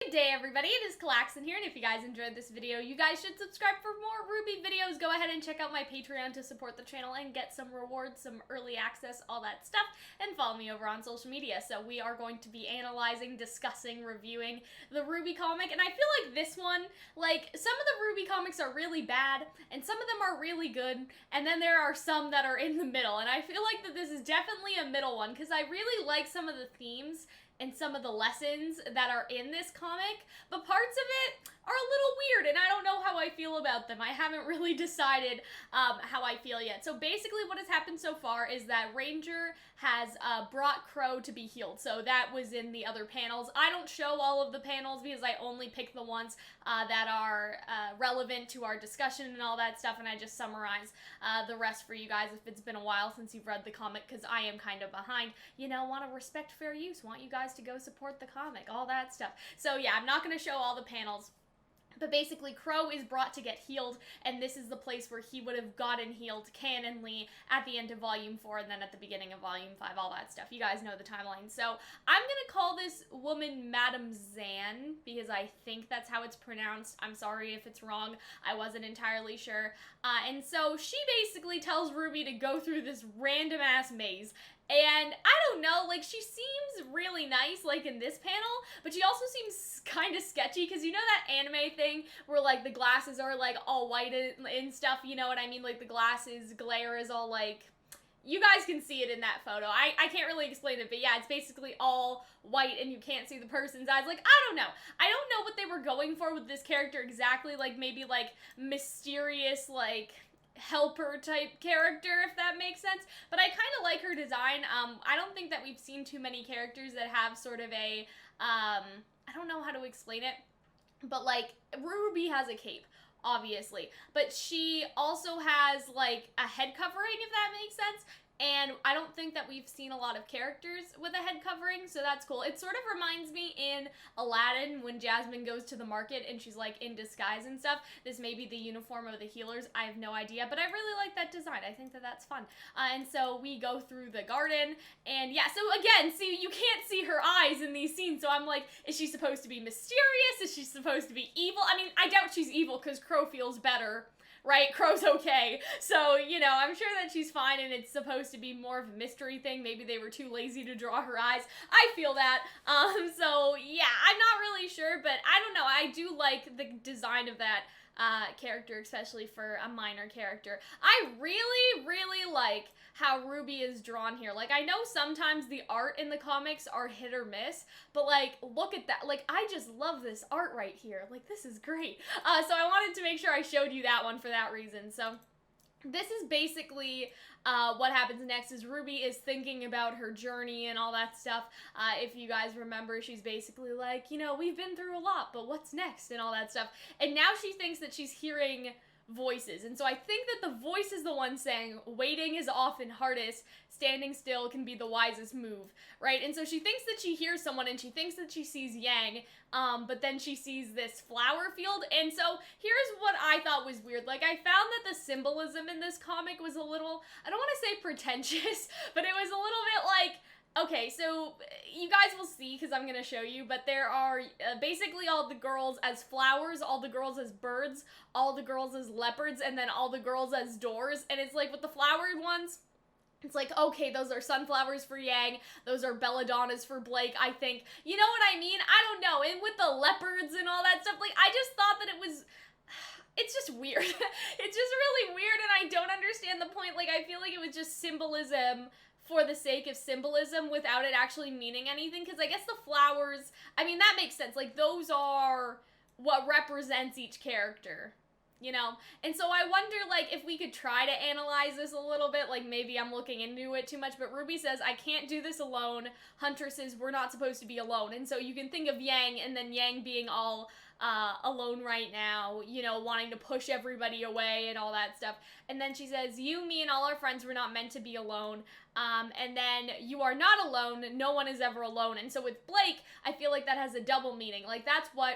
Good day, everybody. It is Calxiyn here, and if you guys enjoyed this video, you guys should subscribe for more RWBY videos. Go ahead and check out my Patreon to support the channel and get some rewards, some early access, all that stuff, and follow me over on social media. So we are going to be analyzing, discussing, reviewing the RWBY comic, and I feel like this one, like, some of the RWBY comics are really bad, and some of them are really good, and then there are some that are in the middle, and I feel like that this is definitely a middle one, because I really like some of the themes and some of the lessons that are in this comic, but parts of it are a little weird, and I don't know how I feel about them. I haven't really decided how I feel yet. So basically what has happened so far is that Ranger has brought Crow to be healed. So that was in the other panels. I don't show all of the panels because I only pick the ones that are relevant to our discussion and all that stuff, and I just summarize the rest for you guys if it's been a while since you've read the comic, because I am kind of behind. You know, want to respect fair use, want you guys to go support the comic, all that stuff. So yeah, I'm not going to show all the panels. But basically, Crow is brought to get healed, and this is the place where he would have gotten healed canonly at the end of Volume 4 and then at the beginning of Volume 5, all that stuff. You guys know the timeline. So I'm going to call this woman Madame Zan, because I think that's how it's pronounced. I'm sorry if it's wrong. I wasn't entirely sure. And so she basically tells RWBY to go through this random-ass maze. And I don't know, like, she seems really nice, like, in this panel, but she also seems kind of sketchy, because you know that anime thing where, like, the glasses are, like, all white and stuff, you know what I mean? Like, the glasses glare is all, like, you guys can see it in that photo. I can't really explain it, but yeah, it's basically all white and you can't see the person's eyes. Like, I don't know. I don't know what they were going for with this character exactly, like, maybe, like, mysterious, like, helper type character, if that makes sense, but I kind of like her design. I don't think that we've seen too many characters that have sort of a, I don't know how to explain it, but like, RWBY has a cape, obviously, but she also has like a head covering, if that makes sense. And I don't think that we've seen a lot of characters with a head covering, so that's cool. It sort of reminds me in Aladdin when Jasmine goes to the market and she's like in disguise and stuff. This may be the uniform of the healers, I have no idea, but I really like that design. I think that that's fun. And so we go through the garden, and yeah, so again, see, you can't see her eyes in these scenes, so I'm like, is she supposed to be mysterious? Is she supposed to be evil? I mean, I doubt she's evil because Crow feels better, right? Crow's okay. So, you know, I'm sure that she's fine and it's supposed to be more of a mystery thing. Maybe they were too lazy to draw her eyes. I feel that. So yeah, I'm not really sure, but I don't know. I do like the design of that character, especially for a minor character. I really, really like how RWBY is drawn here. Like, I know sometimes the art in the comics are hit or miss, but like, look at that. Like, I just love this art right here. Like, this is great. So I wanted to make sure I showed you that one for that reason. So this is basically what happens next is RWBY is thinking about her journey and all that stuff. If you guys remember, she's basically like, you know, we've been through a lot, but what's next and all that stuff. And now she thinks that she's hearing voices. And so I think that the voice is the one saying, waiting is often hardest, standing still can be the wisest move, right? And so she thinks that she hears someone and she thinks that she sees Yang, but then she sees this flower field. And so here's what I thought was weird. Like, I found that the symbolism in this comic was a little, I don't want to say pretentious, but it was a little bit like, okay, so you guys will see because I'm going to show you, but there are basically all the girls as flowers, all the girls as birds, all the girls as leopards, and then all the girls as doors. And it's like with the flowered ones, it's like, okay, those are sunflowers for Yang, those are belladonnas for Blake, I think. You know what I mean? I don't know. And with the leopards and all that stuff, like, I just thought that it was, it's just weird. It's just really weird, and I don't understand the point. Like, I feel like it was just symbolism for the sake of symbolism without it actually meaning anything, because I guess the flowers, I mean, that makes sense. Like, those are what represents each character, you know? And so I wonder, like, if we could try to analyze this a little bit, like, maybe I'm looking into it too much, but RWBY says, I can't do this alone. Huntresses, we're not supposed to be alone. And so you can think of Yang, and then Yang being all alone right now, you know, wanting to push everybody away and all that stuff. And then she says, you, me, and all our friends were not meant to be alone. And then you are not alone. No one is ever alone. And so with Blake, I feel like that has a double meaning. Like, that's what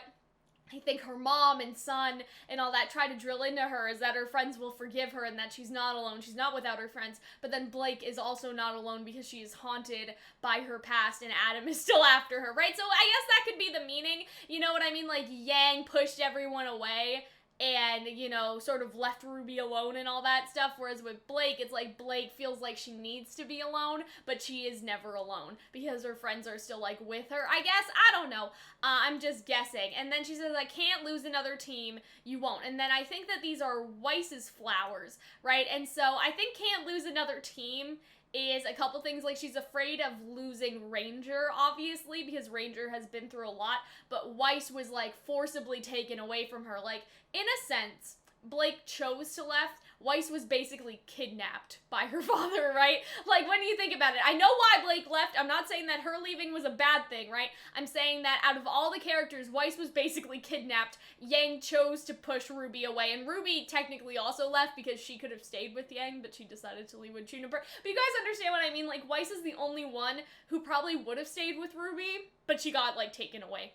I think her mom and son and all that try to drill into her is that her friends will forgive her and that she's not alone. She's not without her friends. But then Blake is also not alone because she is haunted by her past and Adam is still after her, right? So I guess that could be the meaning. You know what I mean? Like, Yang pushed everyone away and, you know, sort of left Ruby alone and all that stuff, whereas with Blake, it's like Blake feels like she needs to be alone, but she is never alone, because her friends are still, like, with her, I guess. I don't know. I'm just guessing. And then she says, I can't lose another team, you won't. And then I think that these are Weiss's flowers, right? And so I think can't lose another team is a couple things, like she's afraid of losing Ranger, obviously, because Ranger has been through a lot, but Weiss was, like, forcibly taken away from her. Like, in a sense, Blake chose to left. Weiss was basically kidnapped by her father, right? Like, when you think about it, I know why Blake left. I'm not saying that her leaving was a bad thing, right? I'm saying that out of all the characters, Weiss was basically kidnapped. Yang chose to push Ruby away, and Ruby technically also left because she could have stayed with Yang, but she decided to leave with Juniper. But you guys understand what I mean? Like, Weiss is the only one who probably would have stayed with Ruby, but she got, like, taken away.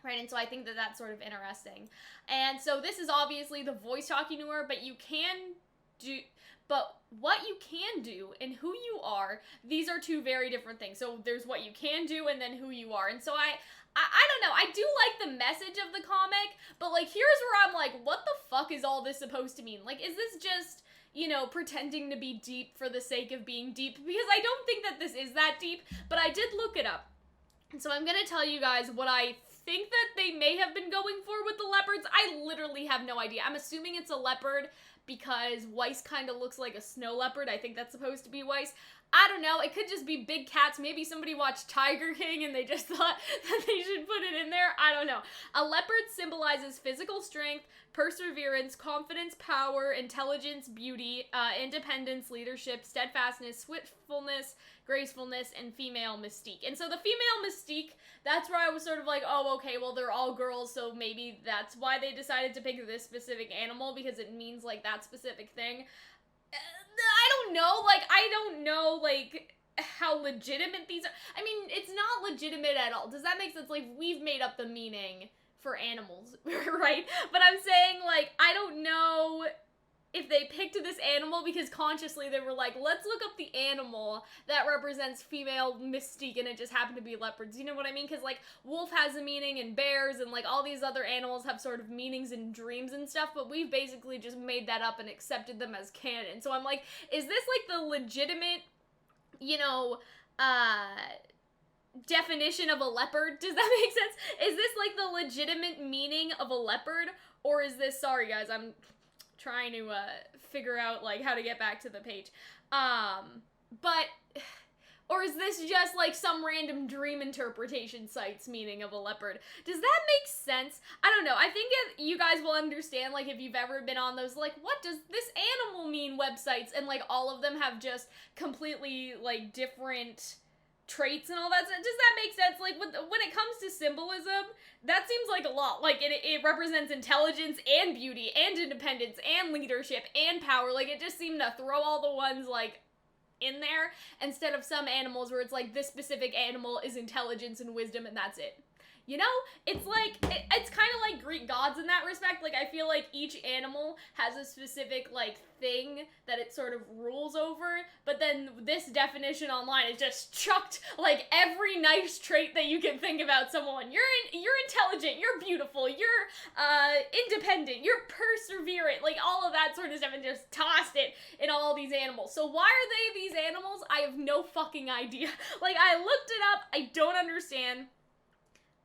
Right, and so I think that that's sort of interesting. And so this is obviously the voice talking to her, but what you can do and who you are, these are two very different things. So there's what you can do and then who you are. And so I don't know, I do like the message of the comic, but, like, here's where I'm like, what the fuck is all this supposed to mean? Like, is this just, you know, pretending to be deep for the sake of being deep? Because I don't think that this is that deep, but I did look it up. And so I'm gonna tell you guys what I think that they may have been going for with the leopards. I literally have no idea. I'm assuming it's a leopard because Weiss kind of looks like a snow leopard. I think that's supposed to be Weiss. I don't know. It could just be big cats. Maybe somebody watched Tiger King and they just thought that they should put it in there. I don't know. A leopard symbolizes physical strength, perseverance, confidence, power, intelligence, beauty, independence, leadership, steadfastness, swiftness, gracefulness, and female mystique. And so the female mystique, that's where I was sort of like, oh, okay, well, they're all girls, so maybe that's why they decided to pick this specific animal, because it means, like, that specific thing. I don't know, like, how legitimate these are. I mean, it's not legitimate at all. Does that make sense? Like, we've made up the meaning for animals, right? But I'm saying, like, I don't know if they picked this animal because consciously they were like, let's look up the animal that represents female mystique, and it just happened to be leopards. You know what I mean? Because, like, wolf has a meaning, and bears, and, like, all these other animals have sort of meanings and dreams and stuff, but we've basically just made that up and accepted them as canon. So I'm like, is this, like, the legitimate, you know, definition of a leopard? Does that make sense? Is this, like, the legitimate meaning of a leopard? Or is this, sorry guys, I'm trying to figure out, like, how to get back to the page. Or is this just, like, some random dream interpretation site's meaning of a leopard? Does that make sense? I don't know. I think you guys will understand, like, if you've ever been on those, like, what does this animal mean websites, and, like, all of them have just completely, like, different traits and all that stuff. Does that make sense? Like, when it comes to symbolism, that seems like a lot. Like, it represents intelligence and beauty and independence and leadership and power. Like, it just seemed to throw all the ones, like, in there instead of some animals where it's like, this specific animal is intelligence and wisdom and that's it. You know, it's like, it's kind of like Greek gods in that respect. Like, I feel like each animal has a specific, like, thing that it sort of rules over, but then this definition online is just chucked, like, every nice trait that you can think about someone. You're intelligent, you're beautiful, you're, independent, you're perseverant, like, all of that sort of stuff, and just tossed it in all these animals. So why are they these animals? I have no fucking idea. Like, I looked it up, I don't understand.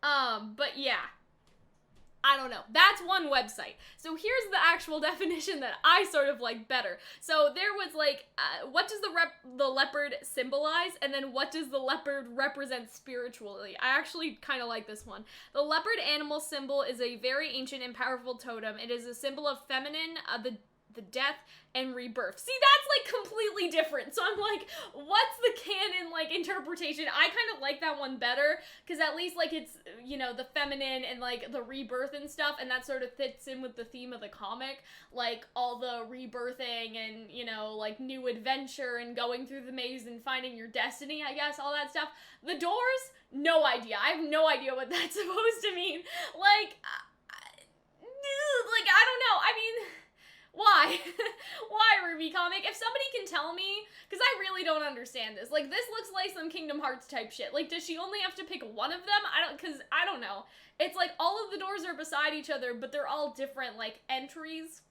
But yeah, I don't know. That's one website. So here's the actual definition that I sort of like better. So there was like, what does the leopard symbolize? And then what does the leopard represent spiritually? I actually kind of like this one. The leopard animal symbol is a very ancient and powerful totem. It is a symbol of feminine, the death and rebirth. See, that's like completely different. So I'm like, what's the canon like interpretation? I kind of like that one better because at least like it's, you know, the feminine and like the rebirth and stuff, and that sort of fits in with the theme of the comic, like all the rebirthing and, you know, like new adventure and going through the maze and finding your destiny, I guess, all that stuff. The doors, no idea. I have no idea what that's supposed to mean. Like, like, if somebody can tell me, because I really don't understand this. Like, this looks like some Kingdom Hearts type shit. Like, does she only have to pick one of them? I don't know. It's like all of the doors are beside each other, but they're all different, like, entries.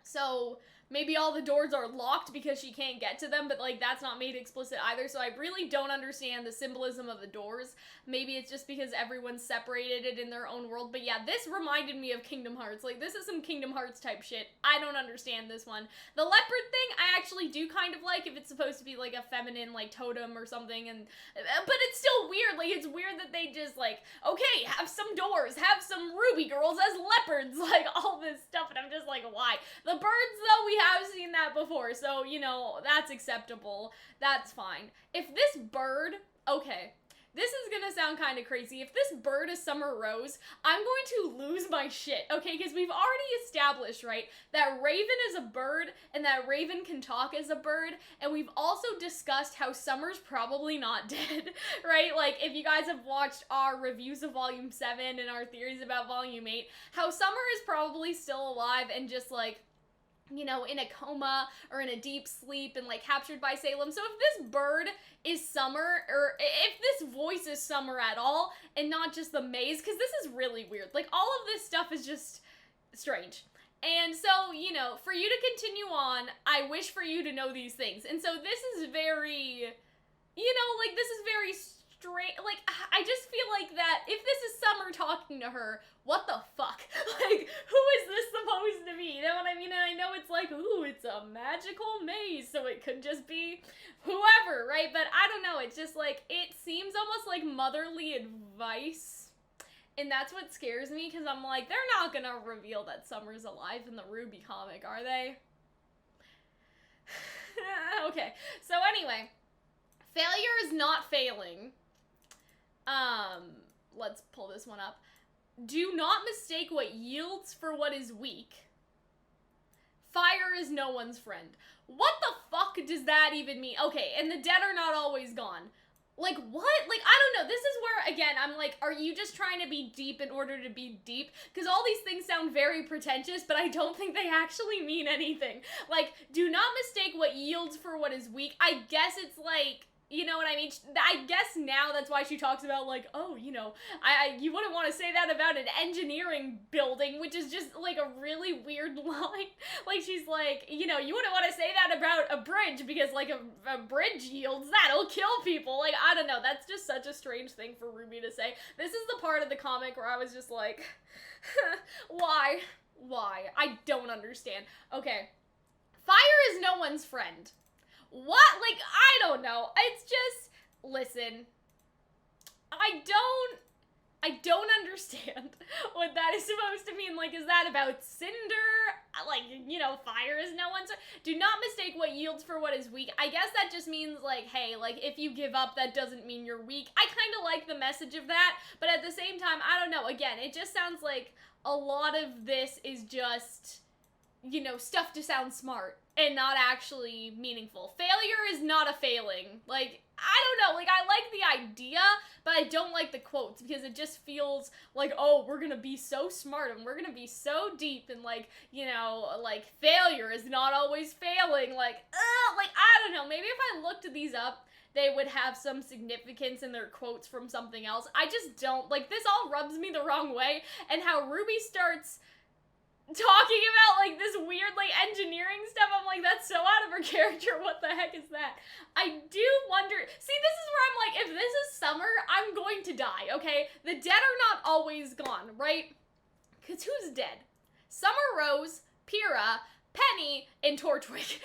So maybe all the doors are locked because she can't get to them, but, like, that's not made explicit either, so I really don't understand the symbolism of the doors. Maybe it's just because everyone's separated it in their own world, but yeah, this reminded me of Kingdom Hearts. Like, this is some Kingdom Hearts type shit. I don't understand this one. The leopard thing, I actually do kind of like, if it's supposed to be, like, a feminine, like, totem or something, but it's still weird. Like, it's weird that they just, like, okay, have some doors, have some RWBY girls as leopards, like, all this stuff, and I'm just like, why? The birds, though, we have seen that before, so, you know, that's acceptable. That's fine. If this bird, okay, this is gonna sound kind of crazy. If this bird is Summer Rose, I'm going to lose my shit, okay? Because we've already established, right, that Raven is a bird, and that Raven can talk as a bird, and we've also discussed how Summer's probably not dead, right? Like, if you guys have watched our reviews of Volume 7 and our theories about Volume 8, how Summer is probably still alive and just, like, you know, in a coma or in a deep sleep and, like, captured by Salem. So if this bird is Summer, or if this voice is Summer at all, and not just the maze, because this is really weird. Like, all of this stuff is just strange. And so, you know, for you to continue on, I wish for you to know these things. And so this is very, you know, like, this is very strange. Like, I just feel like that if this is Summer talking to her, what the fuck? Like, who is this supposed to be? You know what I mean? And I know it's like, ooh, it's a magical maze, so it could just be whoever, right? But I don't know, it's just like, it seems almost like motherly advice. And that's what scares me, because I'm like, they're not gonna reveal that Summer's alive in the RWBY comic, are they? Okay, so anyway, failure is not failing. Let's pull this one up. Do not mistake what yields for what is weak. Fire is no one's friend. What the fuck does that even mean? Okay, and the dead are not always gone. Like, what? Like, I don't know. This is where, again, I'm like, are you just trying to be deep in order to be deep? Because all these things sound very pretentious, but I don't think they actually mean anything. Like, do not mistake what yields for what is weak. I guess it's like, you know what I mean? I guess now that's why she talks about, like, oh, you know, you wouldn't want to say that about an engineering building, which is just, like, a really weird line. Like, she's like, you know, you wouldn't want to say that about a bridge, because, like, a bridge yields, that'll kill people. Like, I don't know, that's just such a strange thing for RWBY to say. This is the part of the comic where I was just like, why? Why? I don't understand. Okay. Fire is no one's friend. What? Like, I don't know. It's just, listen, I don't understand what that is supposed to mean. Like, is that about cinder? Like, you know, fire is no one's. Do not mistake what yields for what is weak. I guess that just means, like, hey, like, if you give up, that doesn't mean you're weak. I kind of like the message of that, but at the same time, I don't know. Again, it just sounds like a lot of this is just, you know, stuff to sound smart and not actually meaningful. Failure is not a failing. Like, I don't know, like, I like the idea, but I don't like the quotes, because it just feels like, oh, we're gonna be so smart, and we're gonna be so deep, and, like, you know, like, failure is not always failing, like, I don't know, maybe if I looked these up, they would have some significance in their quotes from something else. I just don't, like, this all rubs me the wrong way, and how RWBY starts talking about, like, this weird, like, engineering stuff, I'm like, that's so out of her character, what the heck is that? I do wonder, see, this is where I'm like, if this is Summer, I'm going to die, okay? The dead are not always gone, right? Because who's dead? Summer Rose, Pyrrha, Penny, and Torchwick.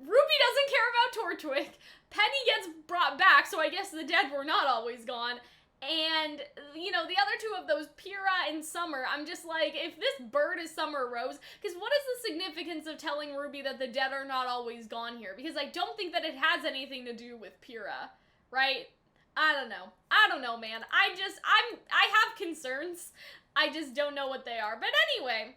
RWBY doesn't care about Torchwick. Penny gets brought back, so I guess the dead were not always gone. And, you know, the other two of those, Pyrrha and Summer, I'm just like, if this bird is Summer Rose, because what is the significance of telling RWBY that the dead are not always gone here? Because I don't think that it has anything to do with Pyrrha, right? I don't know, man. I have concerns. I just don't know what they are. But anyway,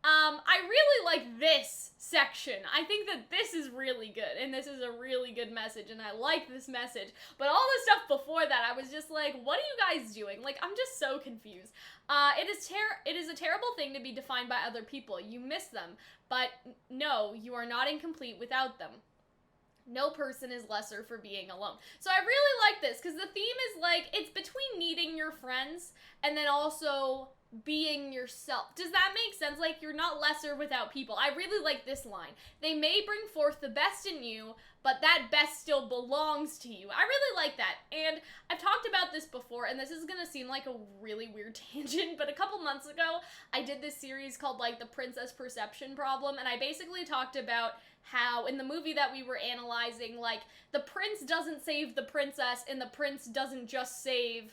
I really like this section. I think that this is really good, and this is a really good message, and I like this message. But all the stuff before that, I was just like, what are you guys doing? Like, I'm just so confused. It is a terrible thing to be defined by other people. You miss them, but no, you are not incomplete without them. No person is lesser for being alone. So I really like this, because the theme is like, it's between needing your friends and then also being yourself. Does that make sense? Like, you're not lesser without people. I really like this line. They may bring forth the best in you, but that best still belongs to you. I really like that. And I've talked about this before, and this is gonna seem like a really weird tangent, but a couple months ago, I did this series called, like, the Princess Perception Problem, and I basically talked about how in the movie that we were analyzing, like, the prince doesn't save the princess, and the prince doesn't just save...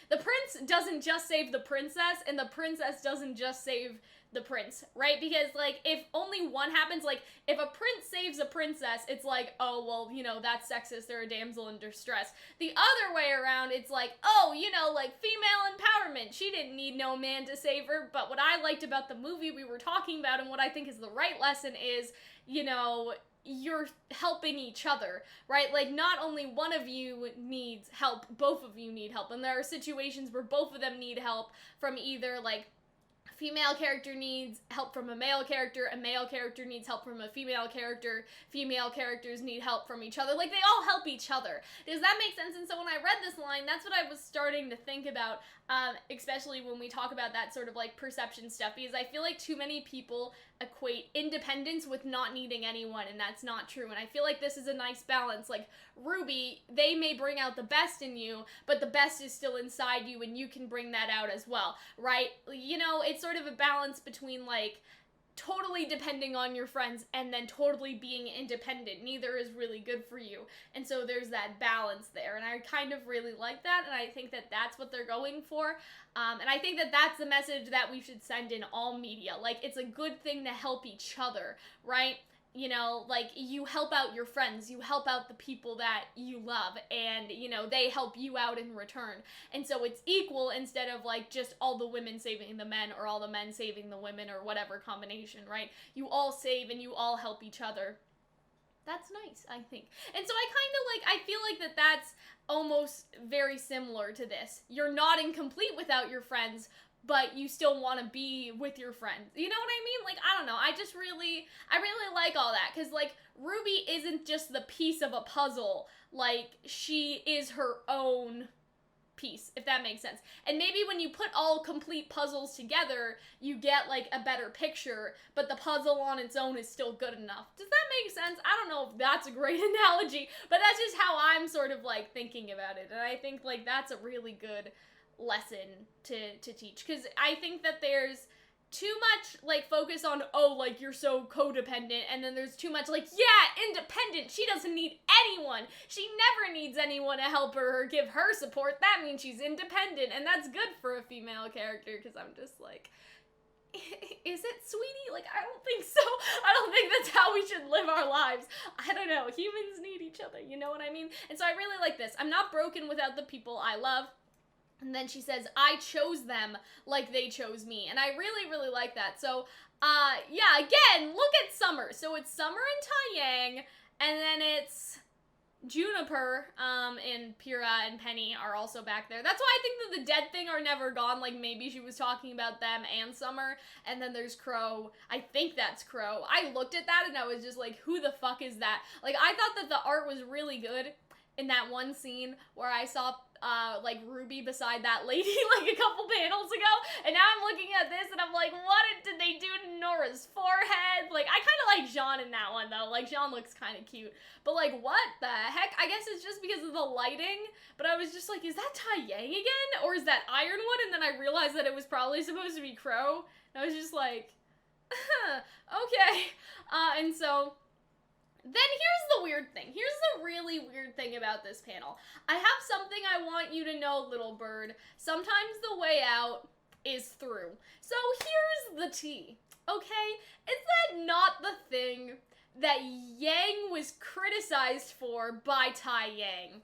the prince doesn't just save the princess, and the princess doesn't just save the prince, right? Because, like, if only one happens, like, if a prince saves a princess, it's like, oh, well, you know, that's sexist, they're a damsel in distress. The other way around, it's like, oh, you know, like, female empowerment, she didn't need no man to save her. But what I liked about the movie we were talking about, and what I think is the right lesson is, you know, you're helping each other, right? Like, not only one of you needs help, both of you need help. And there are situations where both of them need help from either, like, female character needs help from a male character needs help from a female characters need help from each other. Like, they all help each other. Does that make sense? And so when I read this line, that's what I was starting to think about, especially when we talk about that sort of, like, perception stuff, because I feel like too many people equate independence with not needing anyone, and that's not true. And I feel like this is a nice balance. Like, RWBY, they may bring out the best in you, but the best is still inside you, and you can bring that out as well, right? You know, it's sort of a balance between, like, totally depending on your friends and then totally being independent. Neither is really good for you. And so there's that balance there. And I kind of really like that. And I think that that's what they're going for. And I think that that's the message that we should send in all media. Like, it's a good thing to help each other, right? You know, like, you help out your friends, you help out the people that you love, and, you know, they help you out in return. And so it's equal instead of, like, just all the women saving the men or all the men saving the women or whatever combination, right? You all save and you all help each other. That's nice, I think. And so I feel like that's almost very similar to this. You're not incomplete without your friends, but you still want to be with your friends. You know what I mean? Like, I don't know. I really like all that. Because, like, RWBY isn't just the piece of a puzzle. Like, she is her own piece, if that makes sense. And maybe when you put all complete puzzles together, you get, like, a better picture, but the puzzle on its own is still good enough. Does that make sense? I don't know if that's a great analogy, but that's just how I'm sort of, like, thinking about it. And I think, like, that's a really good lesson to teach, because I think that there's too much, like, focus on, oh, like, you're so codependent, and then there's too much, like, yeah, independent, she doesn't need anyone, she never needs anyone to help her or give her support, that means she's independent, and that's good for a female character, because I'm just like, is it, sweetie? Like, I don't think so. I don't think that's how we should live our lives. I don't know, humans need each other, you know what I mean? And so I really like this. I'm not broken without the people I love. And then she says, I chose them like they chose me. And I really, really like that. So, yeah, again, look at Summer. So it's Summer and Taeyang, and then it's Juniper, and Pyrrha and Penny are also back there. That's why I think that the dead thing are never gone. Like, maybe she was talking about them and Summer. And then there's Crow. I think that's Crow. I looked at that and I was just like, who the fuck is that? Like, I thought that the art was really good in that one scene where I saw like, RWBY beside that lady, like, a couple panels ago, and now I'm looking at this, and I'm like, what did they do to Nora's forehead? Like, I kind of like Jean in that one, though. Like, Jean looks kind of cute, but, like, what the heck? I guess it's just because of the lighting, but I was just like, is that Taeyang again? Or is that Ironwood? And then I realized that it was probably supposed to be Crow, and I was just like, okay, and so then here's the weird thing. Here's the really weird thing about this panel. I have something I want you to know, little bird. Sometimes the way out is through. So here's the tea, okay? Is that not the thing that Yang was criticized for by Taeyang?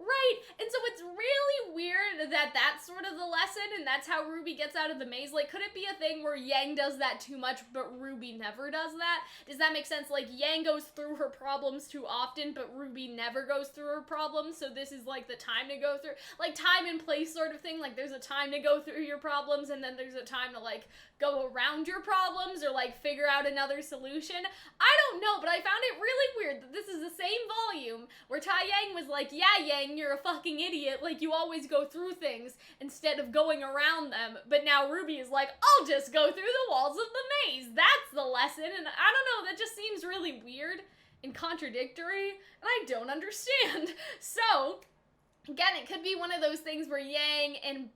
Right, and so it's really weird that that's sort of the lesson, and that's how RWBY gets out of the maze. Like, could it be a thing where Yang does that too much, but RWBY never does that? Does that make sense? Like, Yang goes through her problems too often, but RWBY never goes through her problems, so this is, like, the time to go through, like, time and place sort of thing. Like, there's a time to go through your problems, and then there's a time to, like, go around your problems, or, like, figure out another solution. I don't know, but I found it really weird that this is the same volume where Tai Yang was like, yeah, Yang, you're a fucking idiot, like, you always go through things instead of going around them, but now RWBY is like, I'll just go through the walls of the maze, that's the lesson, and I don't know, that just seems really weird and contradictory, and I don't understand. So, again, it could be one of those things where Yang and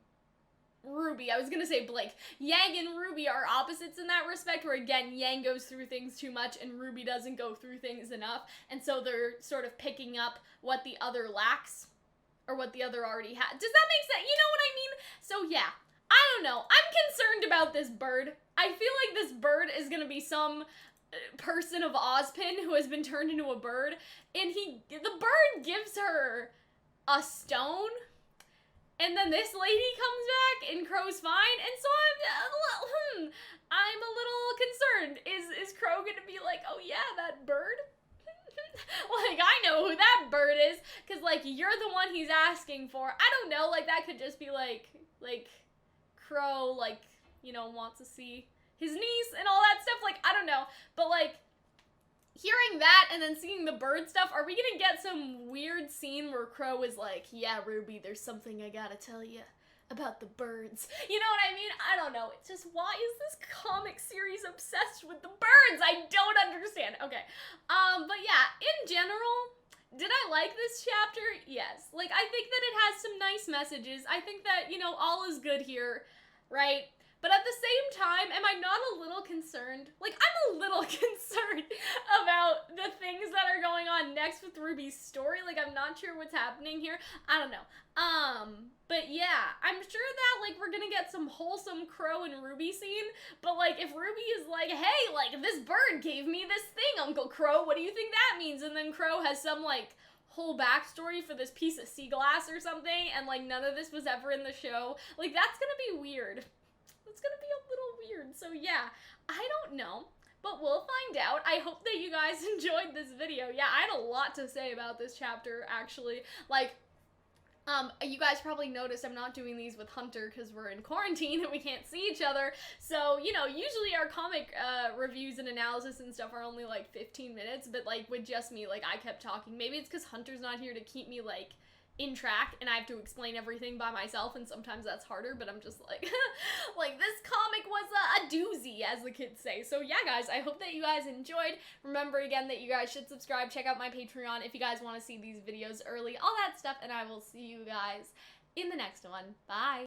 RWBY, I was gonna say Blake, Yang and RWBY are opposites in that respect, where again, Yang goes through things too much and RWBY doesn't go through things enough, and so they're sort of picking up what the other lacks, or what the other already had. Does that make sense? You know what I mean? So yeah, I don't know. I'm concerned about this bird. I feel like this bird is gonna be some person of Ozpin who has been turned into a bird, and the bird gives her a stone, and then this lady comes back and Crow's fine, and so I'm a little concerned. Is Crow gonna be like, oh yeah, that bird? Like, I know who that bird is, because, like, you're the one he's asking for. I don't know, like, that could just be, like, Crow, like, you know, wants to see his niece and all that stuff. Like, I don't know, but, like, hearing that and then seeing the bird stuff, are we gonna get some weird scene where Crow is like, yeah, RWBY, there's something I gotta tell you about the birds? You know what I mean? I don't know. It's just, why is this comic series obsessed with the birds? I don't understand. Okay. But yeah, in general, did I like this chapter? Yes. Like, I think that it has some nice messages. I think that, you know, all is good here, right? But at the same time, am I not a little concerned? Like, I'm a little concerned about the things that are going on next with RWBY's story. Like, I'm not sure what's happening here. I don't know. But yeah, I'm sure that, like, we're gonna get some wholesome Crow and RWBY scene, but, like, if RWBY is like, hey, like, this bird gave me this thing, Uncle Crow, what do you think that means? And then Crow has some, like, whole backstory for this piece of sea glass or something, and, like, none of this was ever in the show. Like, that's gonna be weird. It's gonna be a little weird, so yeah, I don't know, but we'll find out. I hope that you guys enjoyed this video. Yeah, I had a lot to say about this chapter, actually. Like, you guys probably noticed I'm not doing these with Hunter because we're in quarantine and we can't see each other, so, you know, usually our comic, reviews and analysis and stuff are only, like, 15 minutes, but, like, with just me, like, I kept talking. Maybe it's because Hunter's not here to keep me, like, in track, and I have to explain everything by myself, and sometimes that's harder, but I'm just like, like, this comic was a doozy, as the kids say. So yeah, guys, I hope that you guys enjoyed. Remember, again, that you guys should subscribe, check out my Patreon if you guys want to see these videos early, all that stuff, and I will see you guys in the next one. Bye!